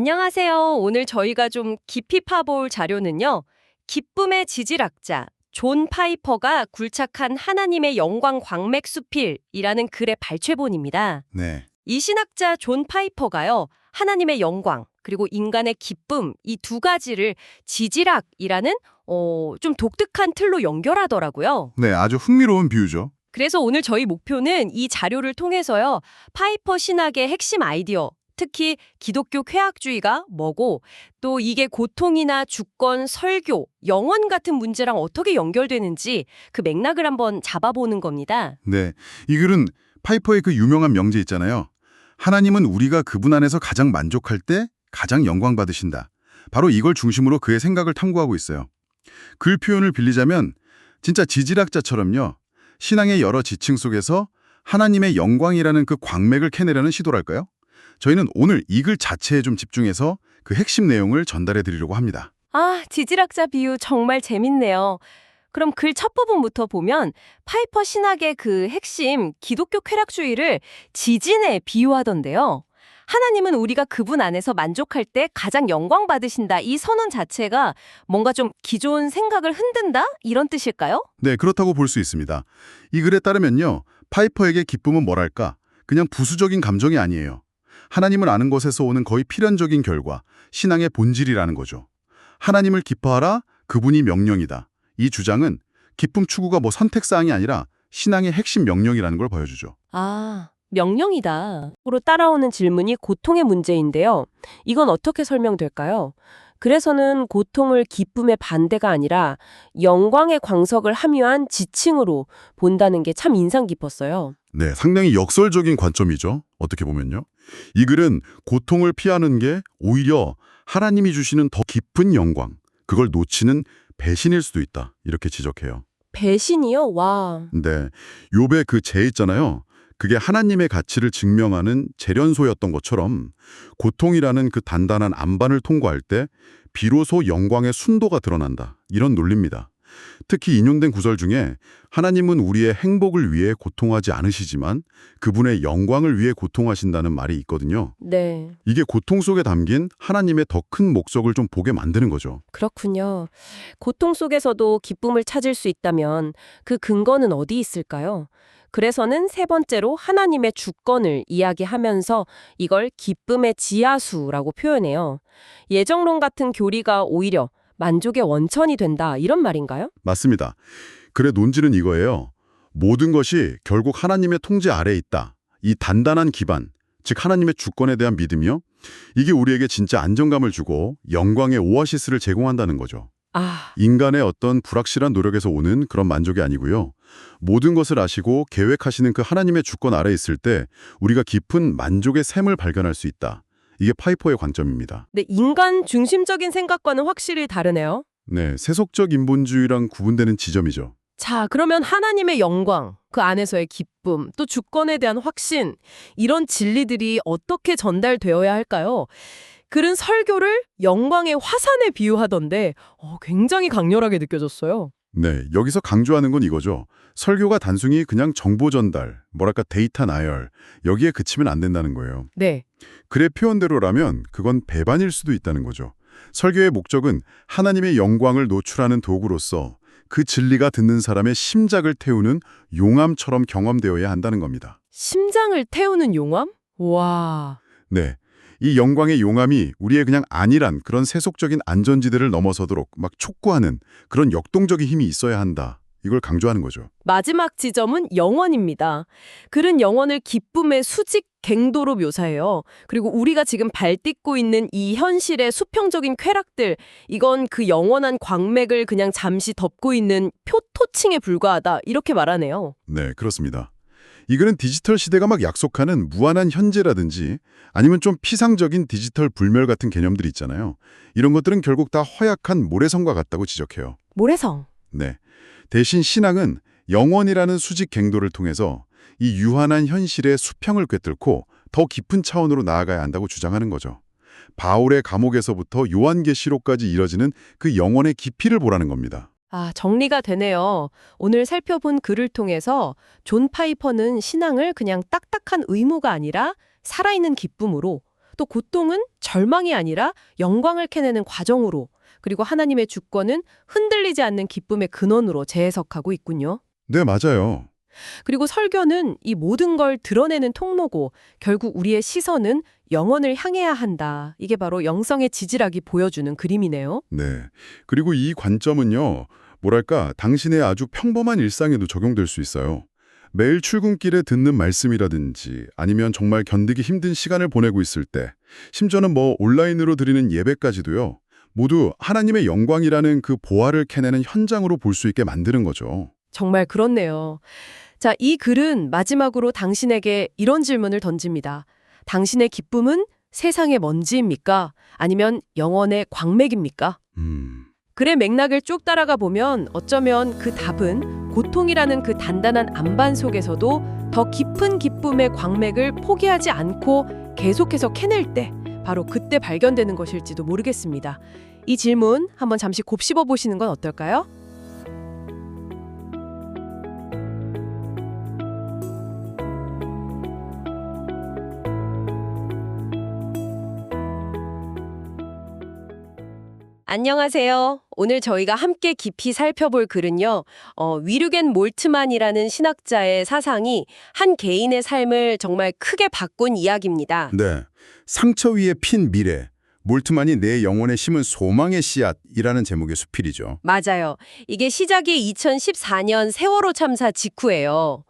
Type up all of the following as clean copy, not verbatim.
안녕하세요. 오늘 저희가 좀 깊이 파볼 자료는요. 기쁨의 지질학자 존 파이퍼가 굴착한 하나님의 영광 광맥수필이라는 글의 발췌본입니다. 네, 이 신학자 존 파이퍼가요. 하나님의 영광 그리고 인간의 기쁨 이 두 가지를 지질학이라는 좀 독특한 틀로 연결하더라고요. 네, 아주 흥미로운 비유죠. 그래서 오늘 저희 목표는 이 자료를 통해서요. 파이퍼 신학의 핵심 아이디어, 특히 기독교 쾌락주의가 뭐고 또 이게 고통이나 주권, 설교, 영원 같은 문제랑 어떻게 연결되는지 그 맥락을 한번 잡아보는 겁니다. 네, 이 글은 파이퍼의 그 유명한 명제 있잖아요. 하나님은 우리가 그분 안에서 가장 만족할 때 가장 영광 받으신다. 바로 이걸 중심으로 그의 생각을 탐구하고 있어요. 글 표현을 빌리자면 진짜 지질학자처럼요. 신앙의 여러 지층 속에서 하나님의 영광이라는 그 광맥을 캐내려는 시도랄까요? 저희는 오늘 이 글 자체에 좀 집중해서 그 핵심 내용을 전달해 드리려고 합니다. 아, 지질학자 비유 정말 재밌네요. 그럼 글 첫 부분부터 보면 파이퍼 신학의 그 핵심 기독교 쾌락주의를 지진에 비유하던데요. 하나님은 우리가 그분 안에서 만족할 때 가장 영광 받으신다. 이 선언 자체가 뭔가 좀 기존 생각을 흔든다? 이런 뜻일까요? 네, 그렇다고 볼 수 있습니다. 이 글에 따르면요. 파이퍼에게 기쁨은 뭐랄까? 그냥 부수적인 감정이 아니에요. 하나님을 아는 것에서 오는 거의 필연적인 결과, 신앙의 본질이라는 거죠. 하나님을 기뻐하라, 그분이 명령이다. 이 주장은 기쁨 추구가 뭐 선택사항이 아니라 신앙의 핵심 명령이라는 걸 보여주죠. 아, 명령이다. 으로 따라오는 질문이 고통의 문제인데요. 이건 어떻게 설명될까요? 그래서는 고통을 기쁨의 반대가 아니라 영광의 광석을 함유한 지칭으로 본다는 게 참 인상 깊었어요. 네, 상당히 역설적인 관점이죠. 어떻게 보면요. 이 글은 고통을 피하는 게 오히려 하나님이 주시는 더 깊은 영광, 그걸 놓치는 배신일 수도 있다. 이렇게 지적해요. 배신이요? 와. 네, 욥의 그 재 있잖아요. 그게 하나님의 가치를 증명하는 재련소였던 것처럼 고통이라는 그 단단한 안반을 통과할 때 비로소 영광의 순도가 드러난다. 이런 논리입니다. 특히 인용된 구절 중에 하나님은 우리의 행복을 위해 고통하지 않으시지만 그분의 영광을 위해 고통하신다는 말이 있거든요. 네, 이게 고통 속에 담긴 하나님의 더 큰 목적을 좀 보게 만드는 거죠. 그렇군요. 고통 속에서도 기쁨을 찾을 수 있다면 그 근거는 어디 있을까요? 그래서는 세 번째로 하나님의 주권을 이야기하면서 이걸 기쁨의 지하수라고 표현해요. 예정론 같은 교리가 오히려 만족의 원천이 된다 이런 말인가요? 맞습니다. 글의 논지는 이거예요. 모든 것이 결국 하나님의 통제 아래에 있다. 이 단단한 기반, 즉 하나님의 주권에 대한 믿음이요. 이게 우리에게 진짜 안정감을 주고 영광의 오아시스를 제공한다는 거죠. 아, 인간의 어떤 불확실한 노력에서 오는 그런 만족이 아니고요. 모든 것을 아시고 계획하시는 그 하나님의 주권 아래에 있을 때 우리가 깊은 만족의 샘을 발견할 수 있다. 이게 파이퍼의 관점입니다. 네, 인간 중심적인 생각과는 확실히 다르네요. 네, 세속적 인본주의랑 구분되는 지점이죠. 자, 그러면 하나님의 영광, 그 안에서의 기쁨, 또 주권에 대한 확신, 이런 진리들이 어떻게 전달되어야 할까요? 글은 설교를 영광의 화산에 비유하던데 굉장히 강렬하게 느껴졌어요. 네, 여기서 강조하는 건 이거죠. 설교가 단순히 그냥 정보 전달, 뭐랄까 데이터 나열, 여기에 그치면 안 된다는 거예요. 네, 글의 표현대로라면 그건 배반일 수도 있다는 거죠. 설교의 목적은 하나님의 영광을 노출하는 도구로서 그 진리가 듣는 사람의 심장을 태우는 용암처럼 경험되어야 한다는 겁니다. 심장을 태우는 용암? 와, 네, 이 영광의 용암이 우리의 그냥 안일한 그런 세속적인 안전지대를 넘어서도록 막 촉구하는 그런 역동적인 힘이 있어야 한다. 이걸 강조하는 거죠. 마지막 지점은 영원입니다. 글은 영원을 기쁨의 수직 갱도로 묘사해요. 그리고 우리가 지금 발딛고 있는 이 현실의 수평적인 쾌락들, 이건 그 영원한 광맥을 그냥 잠시 덮고 있는 표토층에 불과하다. 이렇게 말하네요. 네, 그렇습니다. 이거는 디지털 시대가 막 약속하는 무한한 현재라든지 아니면 좀 피상적인 디지털 불멸 같은 개념들이 있잖아요. 이런 것들은 결국 다 허약한 모래성과 같다고 지적해요. 모래성. 네. 대신 신앙은 영원이라는 수직 갱도를 통해서 이 유한한 현실의 수평을 꿰뚫고 더 깊은 차원으로 나아가야 한다고 주장하는 거죠. 바울의 감옥에서부터 요한계시록까지 이뤄지는 그 영혼의 깊이를 보라는 겁니다. 아, 정리가 되네요. 오늘 살펴본 글을 통해서 존 파이퍼는 신앙을 그냥 딱딱한 의무가 아니라 살아있는 기쁨으로 또 고통은 절망이 아니라 영광을 캐내는 과정으로, 그리고 하나님의 주권은 흔들리지 않는 기쁨의 근원으로 재해석하고 있군요. 네, 맞아요. 그리고 설교는 이 모든 걸 드러내는 통로고 결국 우리의 시선은 영혼을 향해야 한다. 이게 바로 영성의 지지락이 보여주는 그림이네요. 네. 그리고 이 관점은요, 뭐랄까, 당신의 아주 평범한 일상에도 적용될 수 있어요. 매일 출근길에 듣는 말씀이라든지 아니면 정말 견디기 힘든 시간을 보내고 있을 때, 심지어는 온라인으로 드리는 예배까지도요, 모두 하나님의 영광이라는 그 보화를 캐내는 현장으로 볼 수 있게 만드는 거죠. 정말 그렇네요. 자, 이 글은 마지막으로 당신에게 이런 질문을 던집니다. 당신의 기쁨은 세상의 먼지입니까? 아니면 영혼의 광맥입니까? 글의 맥락을 쭉 따라가 보면 어쩌면 그 답은 고통이라는 그 단단한 안반 속에서도 더 깊은 기쁨의 광맥을 포기하지 않고 계속해서 캐낼 때, 바로 그때 발견되는 것일지도 모르겠습니다. 이 질문 한번 잠시 곱씹어 보시는 건 어떨까요? 안녕하세요. 오늘 저희가 함께 깊이 살펴볼 글은요, 위르겐 몰트만이라는 신학자의 사상이 한 개인의 삶을 정말 크게 바꾼 이야기입니다. 네. 상처 위에 핀 미래. 몰트만이 내 영혼에 심은 소망의 씨앗이라는 제목의 수필이죠. 맞아요. 이게 시작이 2014년 세월호 참사 직후예요.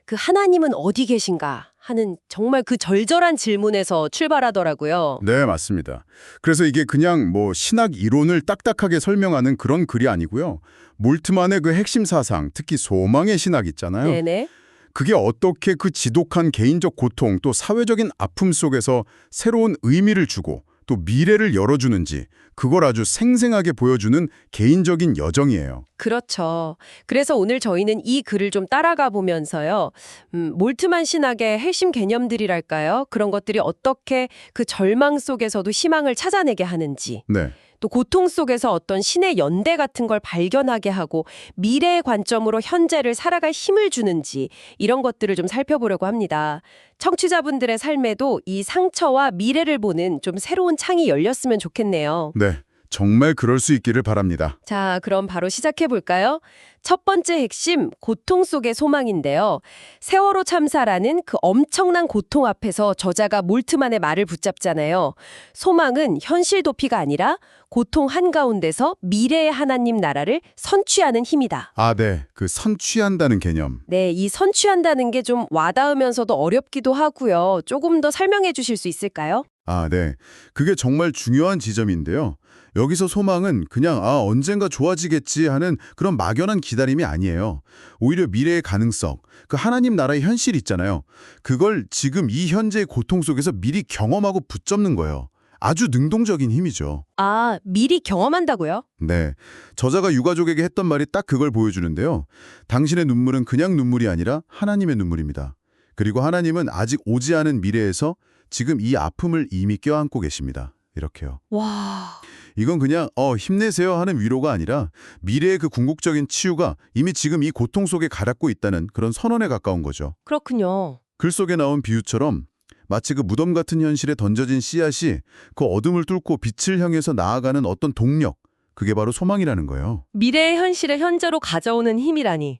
그 하나님은 어디 계신가 하는 정말 그 절절한 질문에서 출발하더라고요. 네, 맞습니다. 그래서 이게 그냥 신학 이론을 딱딱하게 설명하는 그런 글이 아니고요. 몰트만의 그 핵심 사상, 특히 소망의 신학 있잖아요. 네네. 그게 어떻게 그 지독한 개인적 고통 또 사회적인 아픔 속에서 새로운 의미를 주고 또 미래를 열어주는지 그걸 아주 생생하게 보여주는 개인적인 여정이에요. 그렇죠. 그래서 오늘 저희는 이 글을 좀 따라가 보면서요. 몰트만 신학의 핵심 개념들이랄까요? 그런 것들이 어떻게 그 절망 속에서도 희망을 찾아내게 하는지, 네. 또 고통 속에서 어떤 신의 연대 같은 걸 발견하게 하고 미래의 관점으로 현재를 살아갈 힘을 주는지, 이런 것들을 좀 살펴보려고 합니다. 청취자분들의 삶에도 이 상처와 미래를 보는 좀 새로운 창이 열렸으면 좋겠네요. 네. 정말 그럴 수 있기를 바랍니다. 자, 그럼 바로 시작해 볼까요? 첫 번째 핵심, 고통 속의 소망인데요. 세월호 참사라는 그 엄청난 고통 앞에서 저자가 몰트만의 말을 붙잡잖아요. 소망은 현실 도피가 아니라 고통 한가운데서 미래의 하나님 나라를 선취하는 힘이다. 아, 네. 그 선취한다는 개념. 네, 이 선취한다는 게 좀 와닿으면서도 어렵기도 하고요. 조금 더 설명해 주실 수 있을까요? 아, 네. 그게 정말 중요한 지점인데요. 여기서 소망은 그냥 언젠가 좋아지겠지 하는 그런 막연한 기다림이 아니에요. 오히려 미래의 가능성, 그 하나님 나라의 현실 있잖아요. 그걸 지금 이 현재의 고통 속에서 미리 경험하고 붙잡는 거예요. 아주 능동적인 힘이죠. 아, 미리 경험한다고요? 네. 저자가 유가족에게 했던 말이 딱 그걸 보여주는데요. 당신의 눈물은 그냥 눈물이 아니라 하나님의 눈물입니다. 그리고 하나님은 아직 오지 않은 미래에서 지금 이 아픔을 이미 껴안고 계십니다. 이렇게요. 와... 이건 그냥 힘내세요 하는 위로가 아니라 미래의 그 궁극적인 치유가 이미 지금 이 고통 속에 가닥고 있다는 그런 선언에 가까운 거죠. 그렇군요. 글 속에 나온 비유처럼 마치 그 무덤 같은 현실에 던져진 씨앗이 그 어둠을 뚫고 빛을 향해서 나아가는 어떤 동력, 그게 바로 소망이라는 거예요. 미래의 현실을 현재로 가져오는 힘이라니.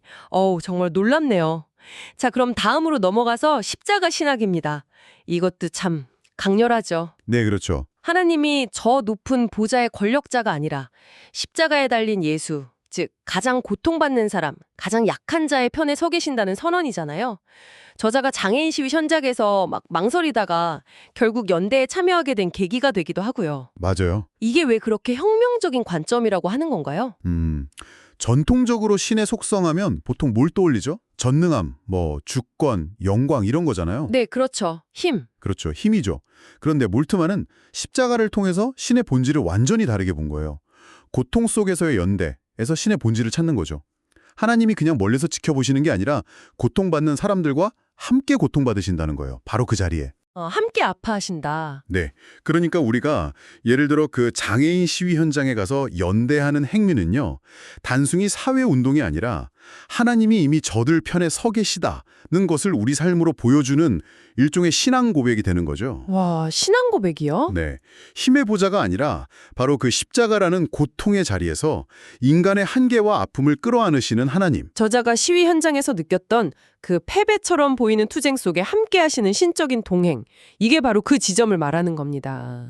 정말 놀랍네요. 자, 그럼 다음으로 넘어가서 십자가 신학입니다. 이것도 참 강렬하죠. 네, 그렇죠. 하나님이 저 높은 보좌의 권력자가 아니라 십자가에 달린 예수, 즉 가장 고통받는 사람, 가장 약한 자의 편에 서 계신다는 선언이잖아요. 저자가 장애인 시위 현장에서 막 망설이다가 결국 연대에 참여하게 된 계기가 되기도 하고요. 맞아요. 이게 왜 그렇게 혁명적인 관점이라고 하는 건가요? 전통적으로 신의 속성하면 보통 뭘 떠올리죠? 전능함, 주권, 영광 이런 거잖아요. 네, 그렇죠. 힘. 그렇죠. 힘이죠. 그런데 몰트만은 십자가를 통해서 신의 본질을 완전히 다르게 본 거예요. 고통 속에서의 연대에서 신의 본질을 찾는 거죠. 하나님이 그냥 멀리서 지켜보시는 게 아니라 고통받는 사람들과 함께 고통받으신다는 거예요. 바로 그 자리에. 함께 아파하신다. 네. 그러니까 우리가 예를 들어 그 장애인 시위 현장에 가서 연대하는 행위는요. 단순히 사회운동이 아니라 하나님이 이미 저들 편에 서 계시다는 것을 우리 삶으로 보여주는 일종의 신앙 고백이 되는 거죠. 와, 신앙 고백이요? 네, 힘의 보좌가 아니라 바로 그 십자가라는 고통의 자리에서 인간의 한계와 아픔을 끌어안으시는 하나님. 저자가 시위 현장에서 느꼈던 그 패배처럼 보이는 투쟁 속에 함께 하시는 신적인 동행. 이게 바로 그 지점을 말하는 겁니다.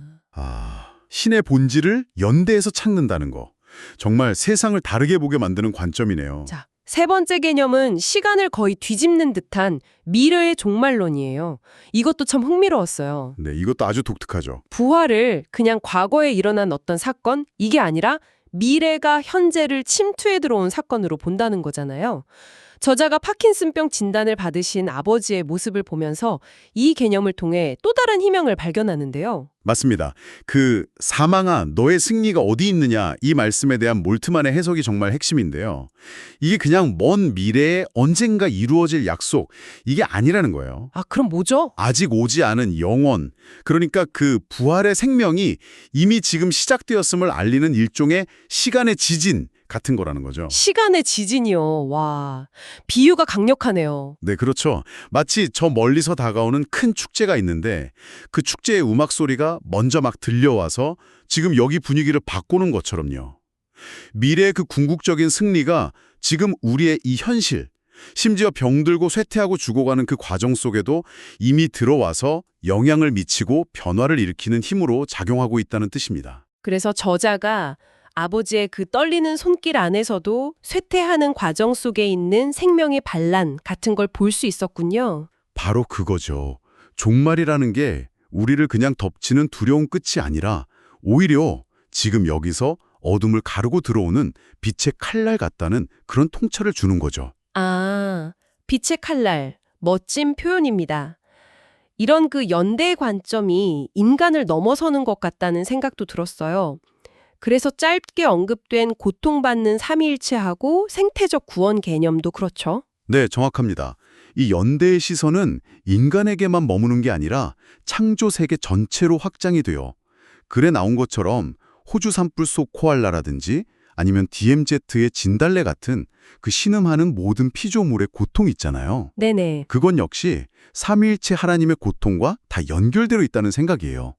신의 본질을 연대해서 찾는다는 거. 정말 세상을 다르게 보게 만드는 관점이네요. 자, 세 번째 개념은 시간을 거의 뒤집는 듯한 미래의 종말론이에요. 이것도 참 흥미로웠어요. 네, 이것도 아주 독특하죠. 부활을 그냥 과거에 일어난 어떤 사건, 이게 아니라 미래가 현재를 침투해 들어온 사건으로 본다는 거잖아요. 저자가 파킨슨병 진단을 받으신 아버지의 모습을 보면서 이 개념을 통해 또 다른 희망을 발견하는데요. 맞습니다. 그 사망아 너의 승리가 어디 있느냐 이 말씀에 대한 몰트만의 해석이 정말 핵심인데요. 이게 그냥 먼 미래에 언젠가 이루어질 약속 이게 아니라는 거예요. 아, 그럼 뭐죠? 아직 오지 않은 영원, 그러니까 그 부활의 생명이 이미 지금 시작되었음을 알리는 일종의 시간의 지진 같은 거라는 거죠. 시간의 지진이요. 와, 비유가 강력하네요. 네, 그렇죠. 마치 저 멀리서 다가오는 큰 축제가 있는데 그 축제의 음악 소리가 먼저 막 들려와서 지금 여기 분위기를 바꾸는 것처럼요. 미래의 그 궁극적인 승리가 지금 우리의 이 현실, 심지어 병들고 쇠퇴하고 죽어가는 그 과정 속에도 이미 들어와서 영향을 미치고 변화를 일으키는 힘으로 작용하고 있다는 뜻입니다. 그래서 저자가 아버지의 그 떨리는 손길 안에서도 쇠퇴하는 과정 속에 있는 생명의 반란 같은 걸 볼 수 있었군요. 바로 그거죠. 종말이라는 게 우리를 그냥 덮치는 두려운 끝이 아니라 오히려 지금 여기서 어둠을 가르고 들어오는 빛의 칼날 같다는 그런 통찰을 주는 거죠. 아, 빛의 칼날. 멋진 표현입니다. 이런 그 연대의 관점이 인간을 넘어서는 것 같다는 생각도 들었어요. 그래서 짧게 언급된 고통받는 삼위일체하고 생태적 구원 개념도 그렇죠. 네, 정확합니다. 이 연대의 시선은 인간에게만 머무는 게 아니라 창조 세계 전체로 확장이 돼요. 글에 나온 것처럼 호주 산불 속 코알라라든지 아니면 DMZ의 진달래 같은 그 신음하는 모든 피조물의 고통 있잖아요. 네네. 그건 역시 삼위일체 하나님의 고통과 다 연결되어 있다는 생각이에요.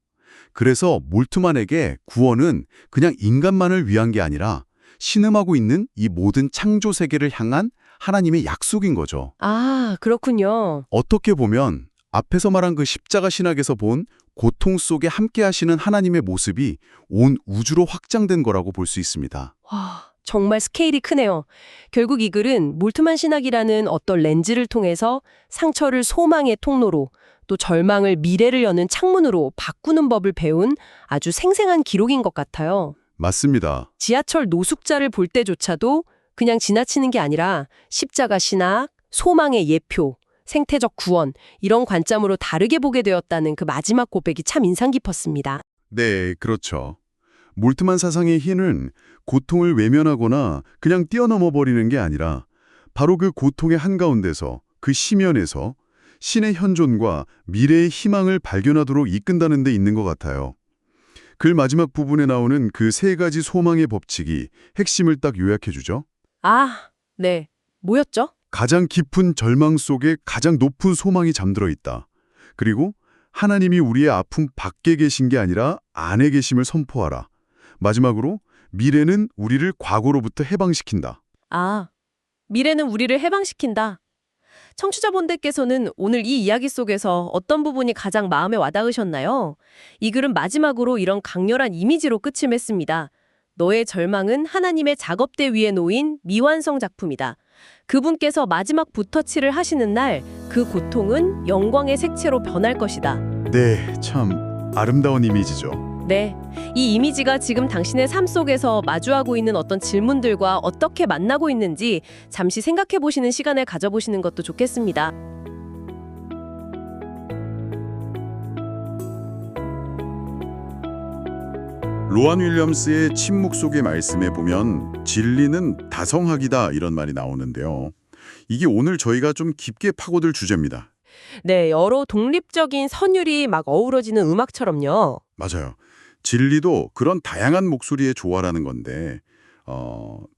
그래서 몰트만에게 구원은 그냥 인간만을 위한 게 아니라 신음하고 있는 이 모든 창조 세계를 향한 하나님의 약속인 거죠. 아, 그렇군요. 어떻게 보면 앞에서 말한 그 십자가 신학에서 본 고통 속에 함께 하시는 하나님의 모습이 온 우주로 확장된 거라고 볼 수 있습니다. 와, 정말 스케일이 크네요. 결국 이 글은 몰트만 신학이라는 어떤 렌즈를 통해서 상처를 소망의 통로로 또 절망을 미래를 여는 창문으로 바꾸는 법을 배운 아주 생생한 기록인 것 같아요. 맞습니다. 지하철 노숙자를 볼 때조차도 그냥 지나치는 게 아니라 십자가 신학, 소망의 예표, 생태적 구원 이런 관점으로 다르게 보게 되었다는 그 마지막 고백이 참 인상 깊었습니다. 네, 그렇죠. 몰트만 사상의 힘은 고통을 외면하거나 그냥 뛰어넘어 버리는 게 아니라 바로 그 고통의 한가운데서 그 심연에서 신의 현존과 미래의 희망을 발견하도록 이끈다는 데 있는 것 같아요. 글 마지막 부분에 나오는 그 세 가지 소망의 법칙이 핵심을 딱 요약해주죠. 아, 네. 뭐였죠? 가장 깊은 절망 속에 가장 높은 소망이 잠들어 있다. 그리고 하나님이 우리의 아픔 밖에 계신 게 아니라 안에 계심을 선포하라. 마지막으로 미래는 우리를 과거로부터 해방시킨다. 아, 미래는 우리를 해방시킨다. 청취자분들께서는 오늘 이 이야기 속에서 어떤 부분이 가장 마음에 와닿으셨나요? 이 글은 마지막으로 이런 강렬한 이미지로 끝을 맺습니다. 너의 절망은 하나님의 작업대 위에 놓인 미완성 작품이다. 그분께서 마지막 붓터치를 하시는 날 그 고통은 영광의 색채로 변할 것이다. 네, 참 아름다운 이미지죠. 네, 이 이미지가 지금 당신의 삶 속에서 마주하고 있는 어떤 질문들과 어떻게 만나고 있는지 잠시 생각해 보시는 시간을 가져보시는 것도 좋겠습니다. 로안 윌리엄스의 침묵 속의 말씀에 보면 진리는 다성학이다 이런 말이 나오는데요. 이게 오늘 저희가 좀 깊게 파고들 주제입니다. 네, 여러 독립적인 선율이 막 어우러지는 음악처럼요. 맞아요. 진리도 그런 다양한 목소리의 조화라는 건데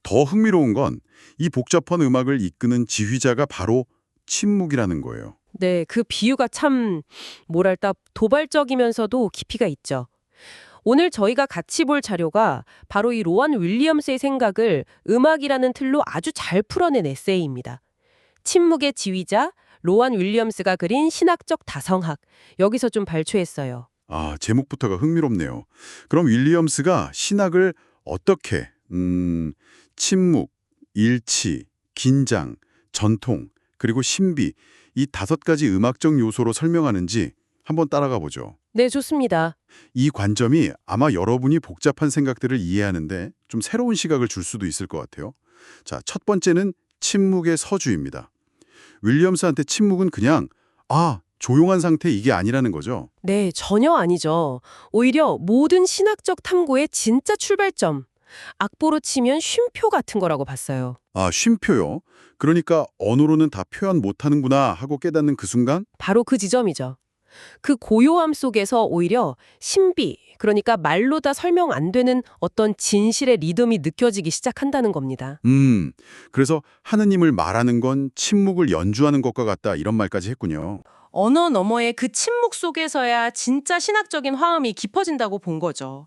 더 흥미로운 건 이 복잡한 음악을 이끄는 지휘자가 바로 침묵이라는 거예요. 네, 그 비유가 참 뭐랄까 도발적이면서도 깊이가 있죠. 오늘 저희가 같이 볼 자료가 바로 이 로안 윌리엄스의 생각을 음악이라는 틀로 아주 잘 풀어낸 에세이입니다. 침묵의 지휘자 로안 윌리엄스가 그린 신학적 다성학, 여기서 좀 발췌했어요. 아, 제목부터가 흥미롭네요. 그럼 윌리엄스가 신학을 어떻게 침묵, 일치, 긴장, 전통, 그리고 신비 이 5가지 음악적 요소로 설명하는지 한번 따라가 보죠. 네, 좋습니다. 이 관점이 아마 여러분이 복잡한 생각들을 이해하는데 좀 새로운 시각을 줄 수도 있을 것 같아요. 자, 첫 번째는 침묵의 서주입니다. 윌리엄스한테 침묵은 그냥 조용한 상태 이게 아니라는 거죠. 네, 전혀 아니죠. 오히려 모든 신학적 탐구의 진짜 출발점, 악보로 치면 쉼표 같은 거라고 봤어요. 아, 쉼표요? 그러니까 언어로는 다 표현 못하는구나 하고 깨닫는 그 순간? 바로 그 지점이죠. 그 고요함 속에서 오히려 신비, 그러니까 말로 다 설명 안 되는 어떤 진실의 리듬이 느껴지기 시작한다는 겁니다. 그래서 하느님을 말하는 건 침묵을 연주하는 것과 같다 이런 말까지 했군요. 언어 너머의 그 침묵 속에서야 진짜 신학적인 화음이 깊어진다고 본 거죠.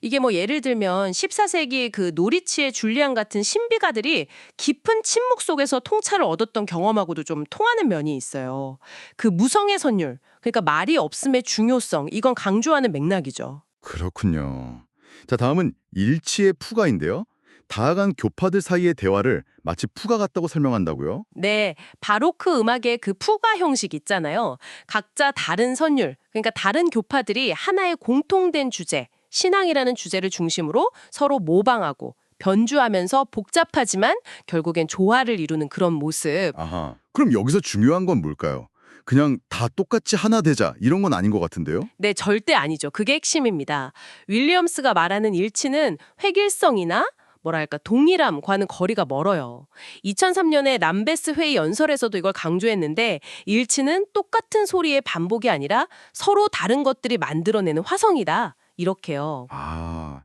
이게 뭐 예를 들면 14세기 그 노리치의 줄리안 같은 신비가들이 깊은 침묵 속에서 통찰을 얻었던 경험하고도 좀 통하는 면이 있어요. 그 무성의 선율, 그러니까 말이 없음의 중요성, 이건 강조하는 맥락이죠. 그렇군요. 자, 다음은 일치의 푸가인데요. 다양한 교파들 사이의 대화를 마치 푸가 같다고 설명한다고요? 네, 바로크 음악의 그 푸가 형식 있잖아요. 각자 다른 선율, 그러니까 다른 교파들이 하나의 공통된 주제, 신앙이라는 주제를 중심으로 서로 모방하고 변주하면서 복잡하지만 결국엔 조화를 이루는 그런 모습. 아하. 그럼 여기서 중요한 건 뭘까요? 그냥 다 똑같이 하나 되자 이런 건 아닌 것 같은데요? 네, 절대 아니죠. 그게 핵심입니다. 윌리엄스가 말하는 일치는 획일성이나 뭐랄까 동일함과는 거리가 멀어요. 2003년에 남베스 회의 연설에서도 이걸 강조했는데 일치는 똑같은 소리의 반복이 아니라 서로 다른 것들이 만들어내는 화성이다. 이렇게요. 아,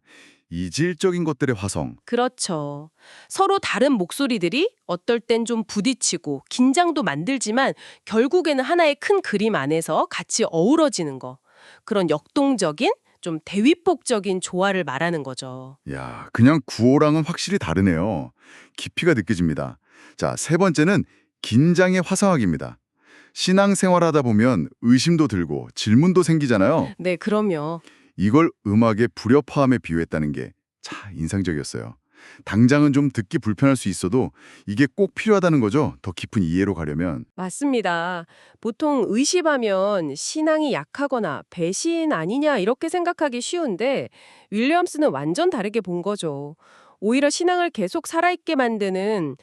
이질적인 것들의 화성. 그렇죠. 서로 다른 목소리들이 어떨 땐 좀 부딪히고 긴장도 만들지만 결국에는 하나의 큰 그림 안에서 같이 어우러지는 거. 그런 역동적인 좀 대위폭적인 조화를 말하는 거죠. 야, 그냥 구호랑은 확실히 다르네요. 깊이가 느껴집니다. 자, 세 번째는 긴장의 화성학입니다. 신앙생활하다 보면 의심도 들고 질문도 생기잖아요. 네, 그럼요. 이걸 음악의 불협화음에 비유했다는 게 참 인상적이었어요. 당장은 좀 듣기 불편할 수 있어도 이게 꼭 필요하다는 거죠. 더 깊은 이해로 가려면. 맞습니다. 보통 의심하면 신앙이 약하거나 배신 아니냐 이렇게 생각하기 쉬운데 윌리엄스는 완전 다르게 본 거죠. 오히려 신앙을 계속 살아있게 만드는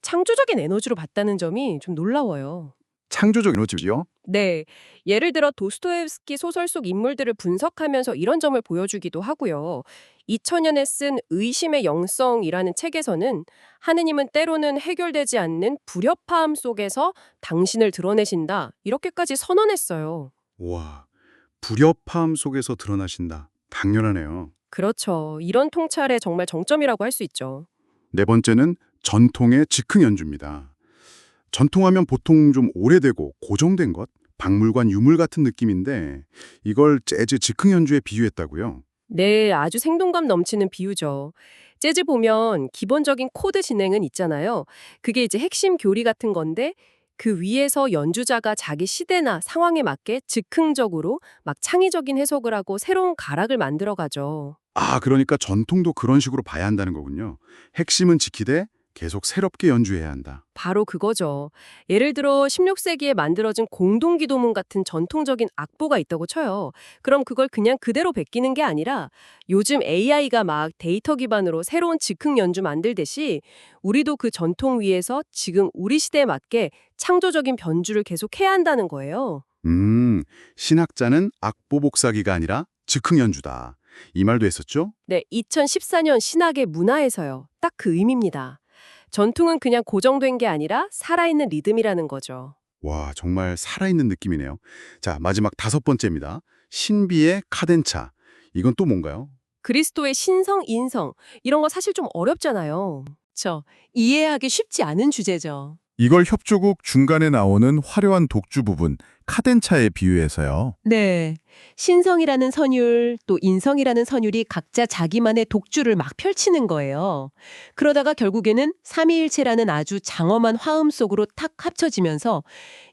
창조적인 에너지로 봤다는 점이 좀 놀라워요. 창조적 에너지요? 네. 예를 들어 도스토옙스키 소설 속 인물들을 분석하면서 이런 점을 보여주기도 하고요. 2000년에 쓴 의심의 영성이라는 책에서는 하느님은 때로는 해결되지 않는 불협화음 속에서 당신을 드러내신다. 이렇게까지 선언했어요. 와, 불협화음 속에서 드러나신다. 당연하네요. 그렇죠. 이런 통찰의 정말 정점이라고 할 수 있죠. 네 번째는 전통의 즉흥 연주입니다. 전통하면 보통 좀 오래되고 고정된 것, 박물관 유물 같은 느낌인데 이걸 재즈 즉흥 연주에 비유했다고요? 네, 아주 생동감 넘치는 비유죠. 재즈 보면 기본적인 코드 진행은 있잖아요. 그게 이제 핵심 교리 같은 건데 그 위에서 연주자가 자기 시대나 상황에 맞게 즉흥적으로 막 창의적인 해석을 하고 새로운 가락을 만들어 가죠. 아, 그러니까 전통도 그런 식으로 봐야 한다는 거군요. 핵심은 지키되 계속 새롭게 연주해야 한다. 바로 그거죠. 예를 들어 16세기에 만들어진 공동기도문 같은 전통적인 악보가 있다고 쳐요. 그럼 그걸 그냥 그대로 베끼는 게 아니라 요즘 AI가 막 데이터 기반으로 새로운 즉흥 연주 만들듯이 우리도 그 전통 위에서 지금 우리 시대에 맞게 창조적인 변주를 계속 해야 한다는 거예요. 신학자는 악보 복사기가 아니라 즉흥 연주다. 이 말도 했었죠? 네, 2014년 신학의 문화에서요. 딱 그 의미입니다. 전통은 그냥 고정된 게 아니라 살아있는 리듬이라는 거죠. 와, 정말 살아있는 느낌이네요. 자, 마지막 5번째입니다. 신비의 카덴차. 이건 또 뭔가요? 그리스도의 신성, 인성 이런 거 사실 좀 어렵잖아요. 이해하기 쉽지 않은 주제죠. 이걸 협조국 중간에 나오는 화려한 독주 부분, 카덴차에 비유해서요. 네. 신성이라는 선율, 또 인성이라는 선율이 각자 자기만의 독주를 막 펼치는 거예요. 그러다가 결국에는 삼위일체라는 아주 장엄한 화음 속으로 탁 합쳐지면서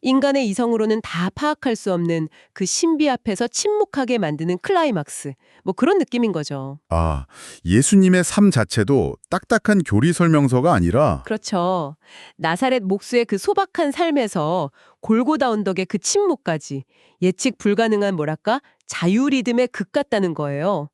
인간의 이성으로는 다 파악할 수 없는 그 신비 앞에서 침묵하게 만드는 클라이막스. 뭐 그런 느낌인 거죠. 아, 예수님의 삶 자체도 딱딱한 교리 설명서가 아니라 그렇죠. 나사렛 목수의 그 소박한 삶에서 골고다 언덕의 그 침묵까지 예측 불가능한 뭐랄까 자유 리듬의 극 같다는 거예요.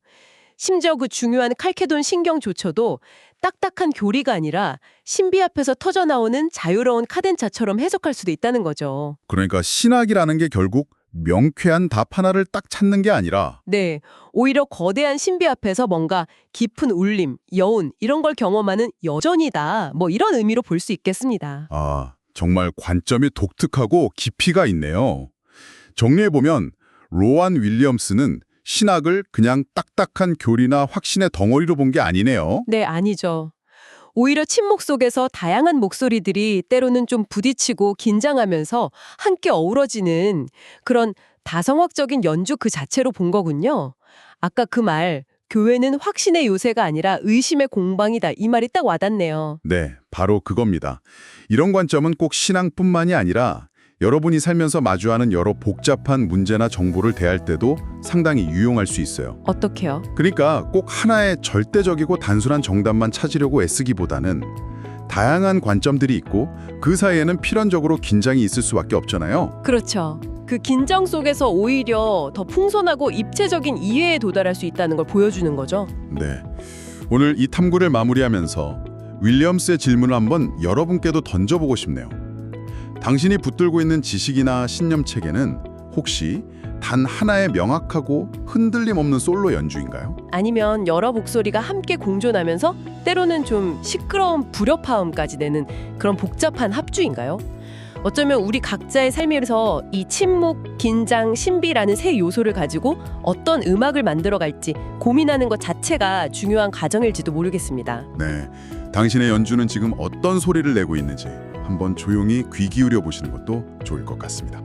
심지어 그 중요한 칼케돈 신경조차도 딱딱한 교리가 아니라 신비 앞에서 터져나오는 자유로운 카덴차처럼 해석할 수도 있다는 거죠. 그러니까 신학이라는 게 결국 명쾌한 답 하나를 딱 찾는 게 아니라 네, 오히려 거대한 신비 앞에서 뭔가 깊은 울림, 여운 이런 걸 경험하는 여전이다. 뭐 이런 의미로 볼 수 있겠습니다. 정말 관점이 독특하고 깊이가 있네요. 정리해보면 로안 윌리엄스는 신학을 그냥 딱딱한 교리나 확신의 덩어리로 본 게 아니네요. 네, 아니죠. 오히려 침묵 속에서 다양한 목소리들이 때로는 좀 부딪히고 긴장하면서 함께 어우러지는 그런 다성학적인 연주 그 자체로 본 거군요. 아까 그 말, 교회는 확신의 요새가 아니라 의심의 공방이다. 이 말이 딱 와닿네요. 네, 바로 그겁니다. 이런 관점은 꼭 신앙뿐만이 아니라 여러분이 살면서 마주하는 여러 복잡한 문제나 정보를 대할 때도 상당히 유용할 수 있어요. 어떻게요? 그러니까 꼭 하나의 절대적이고 단순한 정답만 찾으려고 애쓰기보다는 다양한 관점들이 있고 그 사이에는 필연적으로 긴장이 있을 수밖에 없잖아요. 그렇죠. 그 긴장 속에서 오히려 더 풍성하고 입체적인 이해에 도달할 수 있다는 걸 보여주는 거죠. 네, 오늘 이 탐구를 마무리하면서 윌리엄스의 질문을 한번 여러분께도 던져보고 싶네요. 당신이 붙들고 있는 지식이나 신념체계는 혹시 단 하나의 명확하고 흔들림 없는 솔로 연주인가요? 아니면 여러 목소리가 함께 공존하면서 때로는 좀 시끄러운 불협화음까지 내는 그런 복잡한 합주인가요? 어쩌면 우리 각자의 삶에서 이 침묵, 긴장, 신비라는 세 요소를 가지고 어떤 음악을 만들어갈지 고민하는 것 자체가 중요한 과정일지도 모르겠습니다. 네, 당신의 연주는 지금 어떤 소리를 내고 있는지 한번 조용히 귀 기울여 보시는 것도 좋을 것 같습니다.